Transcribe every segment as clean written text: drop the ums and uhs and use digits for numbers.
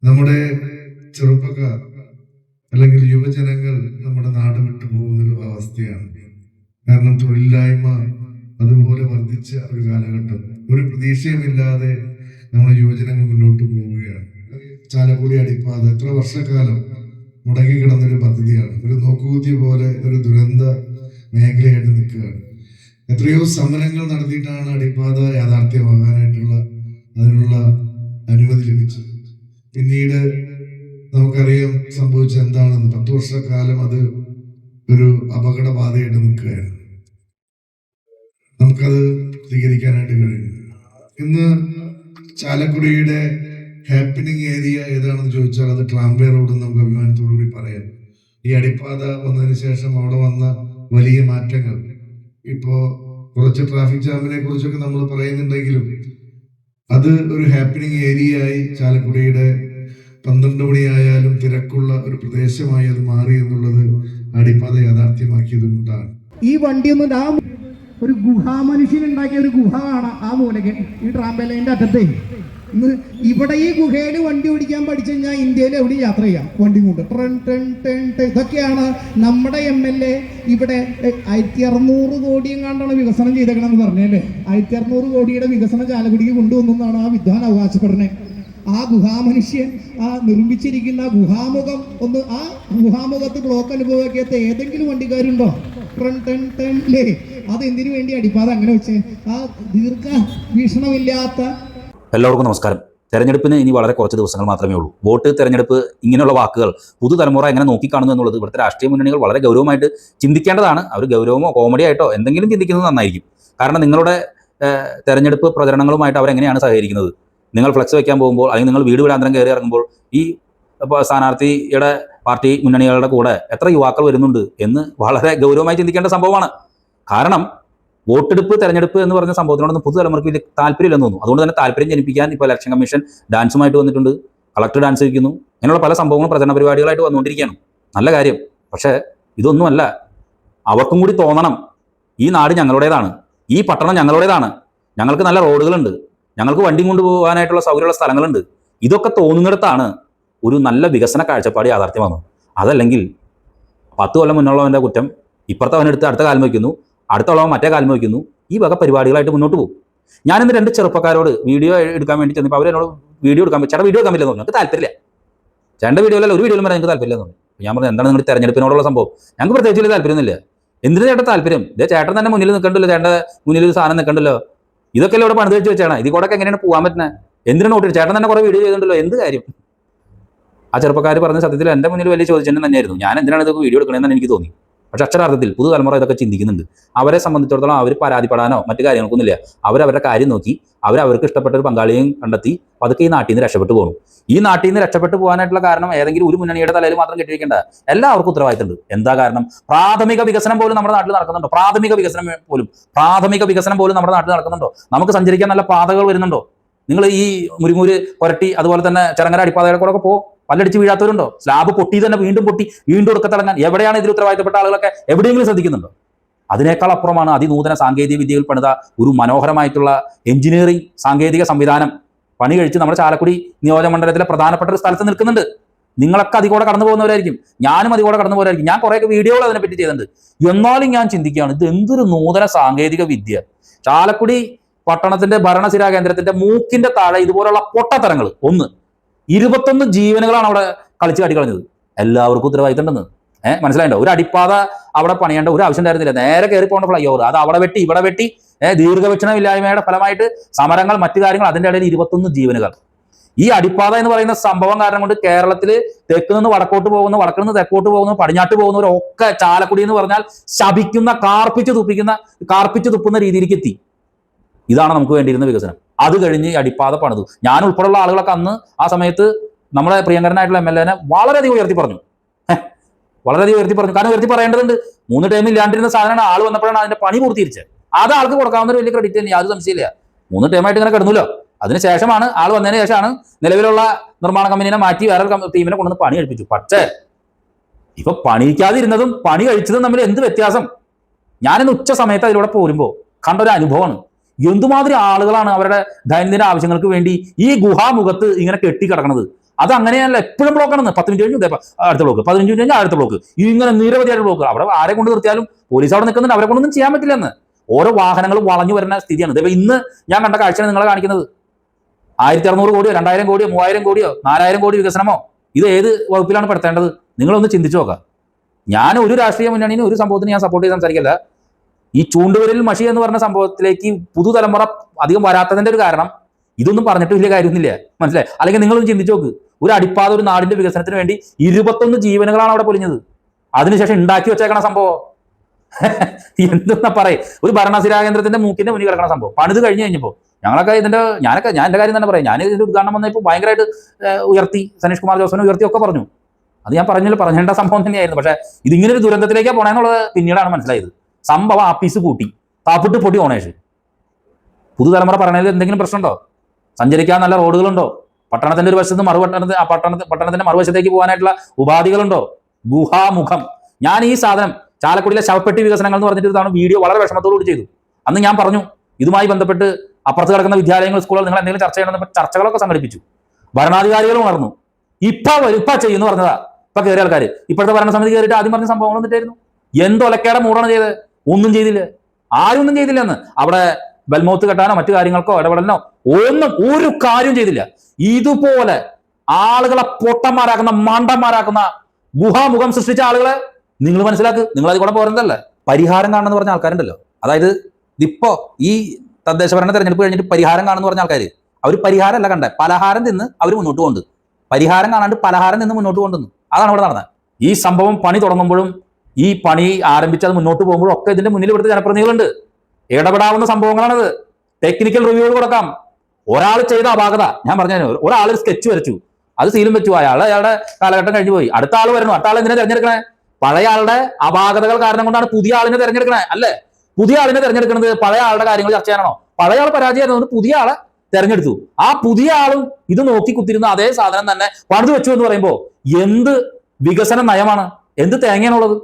നമ്മുടെ ചെറുപ്പക്കാർ അല്ലെങ്കിൽ യുവജനങ്ങൾ നമ്മുടെ നാട് വിട്ടു പോകുന്നൊരു അവസ്ഥയാണ്. കാരണം തൊഴിലില്ലായ്മ അതുപോലെ വർദ്ധിച്ച ഒരു കാലഘട്ടം, ഒരു പ്രതീക്ഷയുമില്ലാതെ നമ്മുടെ യുവജനങ്ങൾ മുന്നോട്ട് പോവുകയാണ്. ചാലക്കുടി അടിപ്പാത എത്ര വർഷക്കാലം മുടങ്ങി കിടന്നൊരു പദ്ധതിയാണ്. ഒരു നോക്കുകുത്തി പോലെ ഒരു ദുരന്ത മേഖലയായിട്ട് നിൽക്കുകയാണ്. എത്രയോ സമരങ്ങൾ നടത്തിയിട്ടാണ് അടിപ്പാത യാഥാർത്ഥ്യമാകാനായിട്ടുള്ള അതിനുള്ള അനുമതി ലഭിച്ചത്. പിന്നീട് നമുക്കറിയാം സംഭവിച്ച എന്താണെന്ന്. 10 വർഷക്കാലം അത് ഒരു അപകടബാധയായിട്ട് നിൽക്കുകയാണ്. നമുക്കത് പ്രതികരിക്കാനായിട്ട് കഴിയും. ഇന്ന് ചാലക്കുടിയുടെ ഹാപ്പനിങ് ഏരിയ ഏതാണെന്ന് ചോദിച്ചാൽ അത് ട്രാംവേ റോഡ് നമുക്ക് അഭിമാനത്തോടു കൂടി പറയാം. ഈ അടിപ്പാത വന്നതിന് ശേഷം അവിടെ വന്ന വലിയ മാറ്റങ്ങൾ, ഇപ്പോ കുറച്ച് ട്രാഫിക് ജാമിനെ കുറിച്ചൊക്കെ നമ്മൾ പറയുന്നുണ്ടെങ്കിലും അത് ഒരു ഹാപ്പനിങ് ഏരിയയായി ചാലക്കുടിയുടെ 12 മണിയായാലും തിരക്കുള്ള ഒരു പ്രദേശമായി അത് മാറി എന്നുള്ളത് അടിപ്പാത യാഥാർത്ഥ്യമാക്കിയത് കൊണ്ടാണ്. ഈ വണ്ടിയൊന്നും ആ ഒരു ഗുഹാമനുഷ്യൻ ഉണ്ടാക്കിയ ഒരു ഗുഹ കാണാം ആ മൂലകൻ ഈ ട്രാംബലൈൻ്റെ അറ്റത്തെ. ഇന്ന് ഇവിടെ ഈ ഗുഹയിൽ വണ്ടി ഓടിക്കാൻ പഠിച്ചു കഴിഞ്ഞാൽ ഇന്ത്യയിൽ എവിടെ യാത്ര ചെയ്യാം വണ്ടി കൊണ്ട്. ഇതൊക്കെയാണ് നമ്മുടെ MLA ഇവിടെ 1600 കോടിയും കണ്ടാണ് വികസനം ചെയ്തേക്കണമെന്ന് പറഞ്ഞല്ലേ. 1600 കോടിയുടെ വികസനം ചാലക്കുടിക്ക് കൊണ്ടുവന്നാണ് ആ വിദ്വാൻ അവകാശപ്പെടുന്നത്. ആ ഗുഹാമനുഷ്യൻ ആ നിർമ്മിച്ചിരിക്കുന്ന ഗുഹാമുഖം ഒന്ന്, ആ ഗുഹാമുഖത്ത് ബ്ലോക്ക് അനുഭവിക്കാത്ത ഏതെങ്കിലും വണ്ടിക്കാരുണ്ടോ? അതെന്തിനു വേണ്ടി അടിപ്പാത അങ്ങനെ വെച്ചേ? ആ ദീർഘ വീക്ഷണമില്ലാത്ത. എല്ലാവർക്കും നമസ്കാരം. തെരഞ്ഞെടുപ്പിന് ഇനി വളരെ കുറച്ച് ദിവസങ്ങൾ മാത്രമേ ഉള്ളൂ. വോട്ട്, തെരഞ്ഞെടുപ്പ്, ഇങ്ങനെയുള്ള വാക്കുകൾ പുതുതലമുറ എങ്ങനെ നോക്കിക്കാണുന്നു എന്നുള്ളത് ഇവിടുത്തെ രാഷ്ട്രീയ മുന്നണികൾ വളരെ ഗൗരവമായിട്ട് ചിന്തിക്കേണ്ടതാണ്. അവർ ഗൗരവമോ കോമഡി ആയിട്ടോ എന്തെങ്കിലും ചിന്തിക്കുന്നത് നന്നായിരിക്കും. കാരണം നിങ്ങളുടെ തെരഞ്ഞെടുപ്പ് പ്രചരണങ്ങളുമായിട്ട് അവരെങ്ങനെയാണ് സഹകരിക്കുന്നത്? നിങ്ങൾ ഫ്ലെക്സ് വയ്ക്കാൻ പോകുമ്പോൾ, അല്ലെങ്കിൽ നിങ്ങൾ വീട് വീടാന്തരം കയറി ഇറങ്ങുമ്പോൾ ഈ സ്ഥാനാർത്ഥിയുടെ പാർട്ടി മുന്നണികളുടെ കൂടെ എത്ര യുവാക്കൾ വരുന്നുണ്ട് എന്ന് വളരെ ഗൗരവമായി ചിന്തിക്കേണ്ട സംഭവമാണ്. കാരണം വോട്ടെടുപ്പ്, തെരഞ്ഞെടുപ്പ് എന്ന് പറഞ്ഞ സംഭവത്തിനോടൊന്നും പുതുതലമുറയ്ക്ക് വലിയ താല്പര്യമില്ലെന്ന് തോന്നുന്നു. അതുകൊണ്ട് തന്നെ താല്പര്യം ജനിപ്പിക്കാൻ ഇപ്പോൾ ഇലക്ഷൻ കമ്മീഷൻ ഡാൻസുമായിട്ട് വന്നിട്ടുണ്ട്. കളക്ടർ ഡാൻസ് വയ്ക്കുന്നു. അങ്ങനെയുള്ള പല സംഭവങ്ങളും പ്രചരണ പരിപാടികളായിട്ട് വന്നുകൊണ്ടിരിക്കുകയാണ്. നല്ല കാര്യം. പക്ഷേ ഇതൊന്നുമല്ല. അവർക്കും കൂടി തോന്നണം, ഈ നാട് ഞങ്ങളുടേതാണ്, ഈ പട്ടണം ഞങ്ങളുടേതാണ്, ഞങ്ങൾക്ക് നല്ല റോഡുകളുണ്ട്, ഞങ്ങൾക്ക് വണ്ടി കൊണ്ടുപോകാനായിട്ടുള്ള സൗകര്യമുള്ള സ്ഥലങ്ങളുണ്ട്. ഇതൊക്കെ തോന്നുന്നിടത്താണ് ഒരു നല്ല വികസന കാഴ്ചപ്പാട് യാഥാർത്ഥ്യമാകുന്നത്. അതല്ലെങ്കിൽ 10 കൊല്ലം മുന്നുള്ളവൻ്റെ കുറ്റം ഇപ്പുറത്തെ അവനെടുത്ത് അടുത്ത കാലം വയ്ക്കുന്നു, അടുത്തുള്ളവൻ മറ്റേ കാലം വയ്ക്കുന്നു. ഈ വക പരിപാടികളായിട്ട് മുന്നോട്ട് പോകും. ഞാനിന്ന് 2 ചെറുപ്പക്കാരോട് വീഡിയോ എടുക്കാൻ വേണ്ടി ചെന്നപ്പോൾ അവരെന്നോട് വീഡിയോ എടുക്കാൻ ചേട്ടാ വീഡിയോ എടുക്കാൻ പറ്റില്ലെന്ന് പറഞ്ഞു. എനിക്ക് താല്പര്യമില്ല. ചേട്ടൻ്റെ വീഡിയോയിലല്ല, ഒരു വീഡിയോയിലും പറയാൻ എനിക്ക് താല്പര്യമില്ലെന്ന് പറഞ്ഞു. ഞാൻ പറഞ്ഞു എന്താണ് നിങ്ങളുടെ തെരഞ്ഞെടുപ്പിനോടുള്ള സംഭവം? ഞങ്ങൾക്ക് പ്രത്യേകിച്ച് വലിയ താല്പര്യമൊന്നുമില്ല. എന്തിനു ചേട്ടൻ താല്പര്യം? ഇതേ ചേട്ടൻ തന്നെ മുന്നിൽ നിൽക്കണ്ടല്ലോ, ചേട്ടൻ്റെ മുന്നിൽ ഒരു സാധനം നിൽക്കണ്ടല്ലോ. ഇതൊക്കെ ഇവിടെ പണിത് വെച്ച് വെച്ചാണ്. ഇതിൽ കൂടെ എങ്ങനെയാണ് പോകാൻ പറ്റുന്നത്? എന്തിനാണ് നോട്ടിട്ട്? ചേട്ടൻ തന്നെ കുറേ വീഡിയോ ചെയ്തിട്ടുണ്ടല്ലോ, എന്ത് കാര്യം? ആ ചെറുപ്പക്കാർ പറഞ്ഞ സത്യത്തിൽ എൻ്റെ മുന്നിൽ വലിയ ചോദിച്ചത് തന്നെയായിരുന്നു. ഞാൻ എന്തിനാണ് ഇതൊക്കെ വീഡിയോ എടുക്കണമെന്ന് എനിക്ക് തോന്നി. പക്ഷെ അക്ഷരാർത്ഥത്തിൽ പുതുതലമുറ ഇതൊക്കെ ചിന്തിക്കുന്നുണ്ട്. അവരെ സംബന്ധിച്ചിടത്തോളം അവർ പരാതിപ്പെടാനോ മറ്റു കാര്യങ്ങൾക്കൊന്നുമില്ല. അവരവരുടെ കാര്യം നോക്കി അവർക്ക് ഇഷ്ടപ്പെട്ട ഒരു പങ്കാളിയെയും കണ്ടെത്തി അതൊക്കെ ഈ നാട്ടിൽ നിന്ന് രക്ഷപ്പെട്ടു പോകണം. ഈ നാട്ടിൽ നിന്ന് രക്ഷപ്പെട്ടു പോകാനായിട്ടുള്ള കാരണം ഏതെങ്കിലും ഒരു മുന്നണിയുടെ തലയിൽ മാത്രം കെട്ടിവെക്കേണ്ട. എല്ലാവർക്കും ഉത്തരവാദിത്തമുണ്ട്. എന്താ കാരണം? പ്രാഥമിക വികസനം പോലും നമ്മുടെ നാട്ടിൽ നടക്കുന്നുണ്ടോ? പ്രാഥമിക വികസനം പോലും നമ്മുടെ നാട്ടിൽ നടക്കുന്നുണ്ടോ? നമുക്ക് സഞ്ചരിക്കാൻ നല്ല പാതകൾ വരുന്നുണ്ടോ? നിങ്ങൾ ഈ മുരിങ്ങൂര്, കൊരട്ടി, അതുപോലെ തന്നെ ചെറങ്ങര അടിപ്പാതകളെ കൂടെ ഒക്കെ പല്ലടിച്ച് വീഴാത്തവരുണ്ടോ? സ്ലാബ് പൊട്ടി തന്നെ വീണ്ടും എടുക്കത്തിളങ്ങാൻ എവിടെയാണ് ഇതിൽ ഉത്തരവാദിത്തപ്പെട്ട ആളുകളൊക്കെ എവിടെയെങ്കിലും ശ്രദ്ധിക്കുന്നുണ്ടോ? അതിനേക്കാൾ അപ്പുറമാണ് അതിനൂതന സാങ്കേതിക വിദ്യയിൽ പണിത ഒരു മനോഹരമായിട്ടുള്ള എഞ്ചിനീയറിംഗ് സാങ്കേതിക സംവിധാനം പണി കഴിച്ച് നമ്മുടെ ചാലക്കുടി നിയോജകമണ്ഡലത്തിലെ പ്രധാനപ്പെട്ട ഒരു സ്ഥലത്ത് നിൽക്കുന്നുണ്ട്. നിങ്ങളൊക്കെ അതികൂടെ കടന്നു പോകുന്നവരായിരിക്കും, ഞാനും അതികൂടെ കടന്നു പോകുന്നവരായിരിക്കും. ഞാൻ കുറേയൊക്കെ വീഡിയോകൾ അതിനെപ്പറ്റി ചെയ്തിട്ടുണ്ട്. എന്നാലും ഞാൻ ചിന്തിക്കുകയാണ്, ഇത് എന്തൊരു നൂതന സാങ്കേതിക വിദ്യ. ചാലക്കുടി പട്ടണത്തിന്റെ ഭരണസിരാ കേന്ദ്രത്തിന്റെ മൂക്കിന്റെ താഴെ ഇതുപോലുള്ള പൊട്ടത്തരങ്ങൾ 21 ജീവനുകളാണ് അവിടെ കളിച്ച് കാട്ടിക്കളഞ്ഞത്. എല്ലാവർക്കും ഉത്തരവാദിത്തം ഉണ്ടെന്ന് മനസ്സിലായിട്ടോ? ഒരു അടിപ്പാത അവിടെ പണിയേണ്ട ഒരു ആവശ്യം ഉണ്ടായിരുന്നില്ല. നേരെ കയറി പോകേണ്ട ഫ്ലൈ ഓവർ അത് അവിടെ വെട്ടി ഇവിടെ വെട്ടി. ദീർഘവീക്ഷണമില്ലായ്മയുടെ ഫലമായിട്ട് സമരങ്ങൾ, മറ്റു കാര്യങ്ങൾ, അതിൻ്റെ ഇടയിൽ 21 ജീവനുകൾ. ഈ അടിപ്പാത എന്ന് പറയുന്ന സംഭവം കാരണം കൊണ്ട് കേരളത്തിൽ തെക്ക് നിന്ന് വടക്കോട്ട് പോകുന്നു, വടക്ക് നിന്ന് തെക്കോട്ട് പോകുന്നു, പടിഞ്ഞാട്ട് പോകുന്നവരൊക്കെ ചാലക്കുടി എന്ന് പറഞ്ഞാൽ ശപിക്കുന്ന, കാർപ്പിച്ച് തുപ്പുന്ന രീതിയിലേക്ക് എത്തി. ഇതാണ് നമുക്ക് വേണ്ടിയിരുന്ന വികസനം. അത് കഴിഞ്ഞ് അടിപ്പാത പണിതു. ഞാൻ ഉൾപ്പെടെയുള്ള ആളുകളൊക്കെ അന്ന് ആ സമയത്ത് നമ്മുടെ പ്രിയങ്കരനായിട്ടുള്ള MLA വളരെയധികം ഉയർത്തി പറഞ്ഞു. കാരണം ഉയർത്തി പറയേണ്ടതുണ്ട്. 3 ടൈം ഇല്ലാണ്ടിരുന്ന സാധനമാണ്. ആൾ വന്നപ്പോഴാണ് അതിന്റെ പണി പൂർത്തീകരിച്ചത്. അത് ആൾക്ക് കൊടുക്കാവുന്ന ഒരു വലിയ ക്രെഡിറ്റ് തന്നെ, യാതൊരു സംശയമില്ല. 3 ടൈമായിട്ട് ഇങ്ങനെ കിടന്നല്ലോ. അതിനുശേഷമാണ് ആൾ വന്നതിന് ശേഷമാണ് നിലവിലുള്ള നിർമ്മാണ കമ്പനിനെ മാറ്റി വേറെ ടീമിനെ കൊണ്ടുവന്ന് പണി കഴിപ്പിച്ചു. പക്ഷേ ഇപ്പൊ പണിയിക്കാതിരുന്നതും പണി കഴിച്ചതും തമ്മിൽ എന്ത് വ്യത്യാസം? ഞാനിന്ന് ഉച്ച സമയത്ത് അതിലൂടെ പോരുമ്പോൾ കണ്ട ഒരു അനുഭവമാണ്. എന്തുമാതിരി ആളുകളാണ് അവരുടെ ദൈനംദിന ആവശ്യങ്ങൾക്ക് വേണ്ടി ഈ ഗുഹാമുഖത്ത് ഇങ്ങനെ കെട്ടിക്കിടക്കുന്നത്. അത് അങ്ങനെയല്ല, എപ്പോഴും ബ്ലോക്കാണെന്ന്. 10 മിനിറ്റ് കഴിഞ്ഞ് അടുത്ത ബ്ലോക്ക്, 15 മിനിറ്റ് കഴിഞ്ഞാൽ അടുത്ത ബ്ലോക്ക്, ഇങ്ങനെ നിരവധിയായിട്ട് ബ്ലോക്ക്. അവിടെ ആരെ കൊണ്ട് നിർത്തിയാലും പോലീസ് അവിടെ നിൽക്കുന്നുണ്ട്, അവരെ കൊണ്ടൊന്നും ചെയ്യാൻ പറ്റില്ലെന്ന്. ഓരോ വാഹനങ്ങളും വളഞ്ഞു വരുന്ന സ്ഥിതിയാണ്. ഇതേ ഇന്ന് ഞാൻ കണ്ട കാഴ്ചയാണ് നിങ്ങളെ കാണിക്കുന്നത്. 1600 കോടിയോ 2000 കോടിയോ 3000 കോടിയോ 4000 കോടി വികസനമോ, ഇത് ഏത് വകുപ്പിലാണ് പെടുത്തേണ്ടത്? നിങ്ങളൊന്ന് ചിന്തിച്ചു നോക്കാം. ഞാൻ ഒരു രാഷ്ട്രീയ മുന്നണിന് ഒരു സംഭവത്തിന് ഞാൻ സപ്പോർട്ട് ചെയ്ത് സംസാരിക്കില്ല. ഈ ചൂണ്ടുവിരൽ മഷി എന്ന് പറഞ്ഞ സംഭവത്തിലേക്ക് പുതുതലമുറ അധികം വരാത്തതിന്റെ ഒരു കാരണം ഇതൊന്നും പറഞ്ഞിട്ട് വലിയ കാര്യമൊന്നുമില്ല, മനസ്സിലായി? അല്ലെങ്കിൽ നിങ്ങളൊന്ന് ചിന്തിച്ചു നോക്ക്, ഒരു അടിപ്പാത ഒരു നാടിന്റെ വികസനത്തിന് വേണ്ടി 21 ജീവനുകളാണ് അവിടെ പൊലിഞ്ഞത്. അതിനുശേഷം ഉണ്ടാക്കി വെച്ചേക്കണ സംഭവം എന്തെന്നാ പറയേ, ഒരു ഭരണസിരാ കേന്ദ്രത്തിന്റെ മൂക്കിന്റെ മുന്നിൽ കിടക്കണ സംഭവം പണിത് കഴിഞ്ഞ് കഴിഞ്ഞപ്പോൾ ഞങ്ങളൊക്കെ ഞാൻ എന്റെ കാര്യം തന്നെ പറയാം. ഞാൻ ഇതിന്റെ ഉദ്ഘാടനം വന്നപ്പോൾ ഭയങ്കരമായിട്ട് ഉയർത്തി, സനീഷ് കുമാർ ജോസഫിനെ ഉയർത്തിയൊക്കെ പറഞ്ഞു. അത് ഞാൻ പറഞ്ഞേണ്ട സംഭവം തന്നെയായിരുന്നു. പക്ഷേ ഇതിങ്ങനെ ഒരു ദുരന്തത്തിലേക്കാണ് പോണേന്നുള്ളത് പിന്നീടാണ് മനസ്സിലായത്. സംഭവം ആപ്പീസ് പൂട്ടി, താപ്പിട്ട് പൊട്ടി ഓണേഷ്. പുതുതലമുറ പറയണതിൽ എന്തെങ്കിലും പ്രശ്നമുണ്ടോ? സഞ്ചരിക്കാൻ നല്ല റോഡുകളുണ്ടോ? പട്ടണത്തിന്റെ ഒരു വശത്ത് പട്ടണത്തിന്റെ മറുവശത്തേക്ക് പോകാനായിട്ടുള്ള ഉപാധികളുണ്ടോ? ഗുഹാമുഖം. ഞാൻ ഈ സാധനം ചാലക്കുടിയിലെ ശവപ്പെട്ടി വികസനങ്ങൾ എന്ന് പറഞ്ഞിട്ട് ഇതാണ് വീഡിയോ വളരെ വിഷമത്തോടുകൂടി ചെയ്തു. അന്ന് ഞാൻ പറഞ്ഞു ഇതുമായി ബന്ധപ്പെട്ട് അപ്പുറത്ത് കിടക്കുന്ന വിദ്യാലയങ്ങൾ, സ്കൂളുകൾ നിങ്ങൾ എന്തെങ്കിലും ചർച്ച ചെയ്യണമെന്ന് ചർച്ചകളൊക്കെ സംഘടിപ്പിച്ചു. ഭരണാധികാരികൾ ഉണർന്നു. ഇപ്പൊ ചെയ്യുന്നു പറഞ്ഞതാ. ഇപ്പൊ കയറിയ ആൾക്കാർ ഇപ്പോഴത്തെ ഭരണസമിതി കയറിയിട്ട് ആദ്യം പറഞ്ഞ സംഭവങ്ങൾ എന്നിട്ടായിരുന്നു. എന്തൊലക്കേടെ മൂടാണ് ചെയ്തത്? ഒന്നും ചെയ്തില്ല, ആരും ഒന്നും ചെയ്തില്ല. എന്ന് അവിടെ ബൽമൗത്ത് കെട്ടാനോ മറ്റു കാര്യങ്ങൾക്കോ ഇടപെടലിനോ ഒരു കാര്യം ചെയ്തില്ല. ഇതുപോലെ ആളുകളെ പൊട്ടന്മാരാക്കുന്ന മണ്ടന്മാരാക്കുന്ന ഗുഹാമുഖം സൃഷ്ടിച്ച ആളുകളെ നിങ്ങൾ മനസ്സിലാക്ക്. നിങ്ങൾ അത് കൂടെ പോരുന്നതല്ലേ? പരിഹാരം കാണുന്ന പറഞ്ഞ ആൾക്കാരുണ്ടല്ലോ, അതായത് ഇപ്പോ ഈ തദ്ദേശ ഭരണ തെരഞ്ഞെടുപ്പ് കഴിഞ്ഞിട്ട് പരിഹാരം കാണുന്ന പറഞ്ഞ ആൾക്കാർ, അവർ പരിഹാരമല്ല കണ്ടേ, പലഹാരം തിന്ന് അവർ മുന്നോട്ട് കൊണ്ട്, പരിഹാരം കാണാണ്ട് പലഹാരം നിന്ന് മുന്നോട്ട് കൊണ്ടുവന്നു. അതാണ് ഇവിടെ നടന്നത്. ഈ സംഭവം പണി തുടങ്ങുമ്പോഴും ഈ പണി ആരംഭിച്ചത് മുന്നോട്ട് പോകുമ്പോഴും ഒക്കെ ഇതിന്റെ മുന്നിൽ ഇവിടുത്തെ ജനപ്രതിനിധികളുണ്ട്. ഇടപെടാവുന്ന സംഭവങ്ങളാണിത്. ടെക്നിക്കൽ റിവ്യൂകൾ കൊടുക്കാം. ഒരാൾ ചെയ്ത അപാകത ഞാൻ പറഞ്ഞു, ഒരാൾ സ്കെച്ച് വരച്ചു, അത് സീലും വെച്ചു, അയാളുടെ കാലഘട്ടം കഴിഞ്ഞു പോയി, അടുത്ത ആൾ വരുന്നു. അടുത്ത ആൾ എന്തിനാ തെരഞ്ഞെടുക്കണേ? പഴയ ആളുടെ അപാകതകൾ കാരണം കൊണ്ടാണ് പുതിയ ആളിനെ തെരഞ്ഞെടുക്കണേ, അല്ലേ? പുതിയ ആളിനെ തെരഞ്ഞെടുക്കുന്നത് പഴയ ആളുടെ കാര്യങ്ങൾ ചർച്ച ചെയ്യാനാണോ? പഴയ ആൾ പരാജയമായിരുന്നു, പുതിയ ആളെ തെരഞ്ഞെടുത്തു. ആ പുതിയ ആളും ഇത് നോക്കി കുത്തിരുന്ന അതേ സാധനം തന്നെ പണിത് വെച്ചു എന്ന് പറയുമ്പോൾ എന്ത് വികസന നയമാണ്? എന്ത് തേങ്ങയാണുള്ളത്?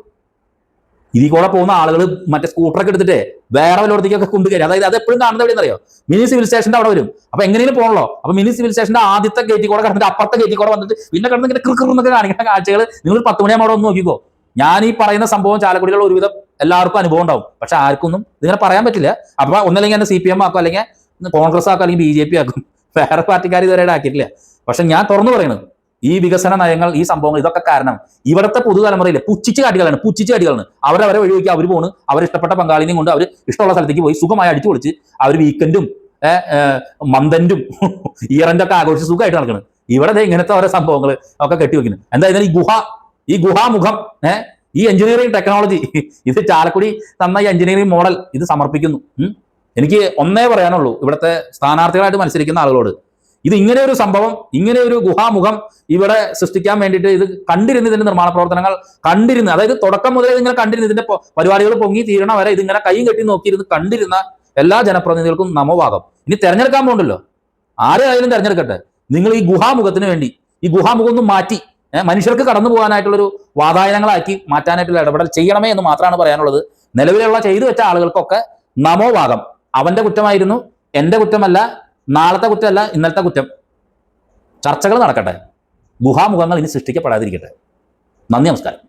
ഇതിൽ കൂടെ പോകുന്ന ആളുകൾ മറ്റേ സ്കൂട്ടറൊക്കെ എടുത്തിട്ട് വേറെ വല്ലോടത്തേക്കൊക്കെ കൊണ്ടുകയറി. അതായത് അത് എപ്പോഴും കാണുന്നത് എവിടെയെന്നറിയോ? മിനി സിവിൽ സ്റ്റേഷന്റെ അവിടെ വരും. അപ്പൊ എങ്ങനെയും പോകണല്ലോ. അപ്പൊ മിനി സിവിൽ സ്റ്റേഷന്റെ ആദ്യത്തെ ഗേറ്റിൽ കൂടെ കിടന്നിട്ട് അപ്പുറത്തെ ഗേറ്റിൽ കൂടെ വന്നിട്ട് പിന്നെ കിടന്ന് ഇങ്ങനെ കൃന്നൊക്കെ കാണിക്കുന്ന കാഴ്ചകൾ നിങ്ങൾ 10 മണിയാകുമ്പോൾ അവിടെ ഒന്ന് നോക്കിക്കോ. ഞാൻ ഈ പറയുന്ന സംഭവം ചാലക്കുടിയുള്ള ഒരുവിധം എല്ലാവർക്കും അനുഭവം ഉണ്ടാവും. പക്ഷെ ആർക്കൊന്നും ഇതിങ്ങനെ പറയാൻ പറ്റില്ല. അപ്പൊ ഒന്നല്ലെങ്കിൽ എന്നെ CPM ആക്കും, അല്ലെങ്കിൽ കോൺഗ്രസ് ആക്കും, അല്ലെങ്കിൽ BJP ആക്കും. വേറെ പാർട്ടിക്കാർ ഇതുവരെ ആക്കിയിട്ടില്ല. പക്ഷെ ഞാൻ തുറന്നു പറയുന്നത്, ഈ വികസന നയങ്ങൾ, ഈ സംഭവങ്ങൾ, ഇതൊക്കെ കാരണം ഇവിടുത്തെ പുതുതലമുറയിലെ പുച്ഛിച്ച് കാട്ടികളാണ്. അവരവരെ വഴിവെക്കുക, അവർ പോണ്, അവർ ഇഷ്ടപ്പെട്ട പങ്കാളിനെയും കൊണ്ട് അവർ ഇഷ്ടമുള്ള സ്ഥലത്തേക്ക് പോയി സുഖമായി അടിച്ചു പൊളിച്ച് അവർ വീക്കെൻഡും മന്തന്റും ഇയറന്റൊക്കെ ആഘോഷിച്ച് സുഖമായിട്ട് നടക്കണം. ഇവിടെ ഇങ്ങനത്തെ ഓരോ സംഭവങ്ങൾ ഒക്കെ കെട്ടിവെക്കുന്നു. എന്തായാലും ഈ ഗുഹാമുഖം ഈ എഞ്ചിനീയറിംഗ് ടെക്നോളജി, ഇത് ചാലക്കുടി തന്ന ഈ എഞ്ചിനീയറിംഗ് മോഡൽ ഇത് സമർപ്പിക്കുന്നു. എനിക്ക് ഒന്നേ പറയാനുള്ളൂ ഇവിടുത്തെ സ്ഥാനാർത്ഥികളായിട്ട് മത്സരിക്കുന്ന ആളുകളോട്, ഇത് ഇങ്ങനെ ഒരു സംഭവം, ഇങ്ങനെ ഒരു ഗുഹാമുഖം ഇവിടെ സൃഷ്ടിക്കാൻ വേണ്ടിയിട്ട് ഇത് കണ്ടിരുന്ന്, ഇതിന്റെ നിർമ്മാണ പ്രവർത്തനങ്ങൾ കണ്ടിരുന്ന്, അതായത് തുടക്കം മുതലേ ഇതിങ്ങനെ കണ്ടിരുന്ന്, ഇതിന്റെ പരിപാടികൾ പൊങ്ങി തീരണ വരെ ഇതിങ്ങനെ കൈയും കെട്ടി നോക്കിയിരുന്ന് കണ്ടിരുന്ന എല്ലാ ജനപ്രതിനിധികൾക്കും നമോഭാഗം. ഇനി തെരഞ്ഞെടുക്കാൻ പോകണ്ടല്ലോ, ആരെയായാലും തെരഞ്ഞെടുക്കട്ടെ. നിങ്ങൾ ഈ ഗുഹാമുഖത്തിന് വേണ്ടി ഈ ഗുഹാമുഖം ഒന്ന് മാറ്റി മനുഷ്യർക്ക് കടന്നു പോകാനായിട്ടുള്ളൊരു വാതായനങ്ങളാക്കി മാറ്റാനായിട്ടുള്ള ഇടപെടൽ ചെയ്യണമേ എന്ന് മാത്രമാണ് പറയാനുള്ളത്. നിലവിലുള്ള ചെയ്തു വെച്ച ആളുകൾക്കൊക്കെ നമോഭാഗം. അവന്റെ കുറ്റമായിരുന്നു, എന്റെ കുറ്റമല്ല, നാളത്തെ കുറ്റമല്ല, ഇന്നലത്തെ കുറ്റം. ചർച്ചകൾ നടക്കട്ടെ, ഗുഹാമുഖങ്ങൾ ഇനി സൃഷ്ടിക്കപ്പെടാതിരിക്കട്ടെ. നന്ദി, നമസ്കാരം.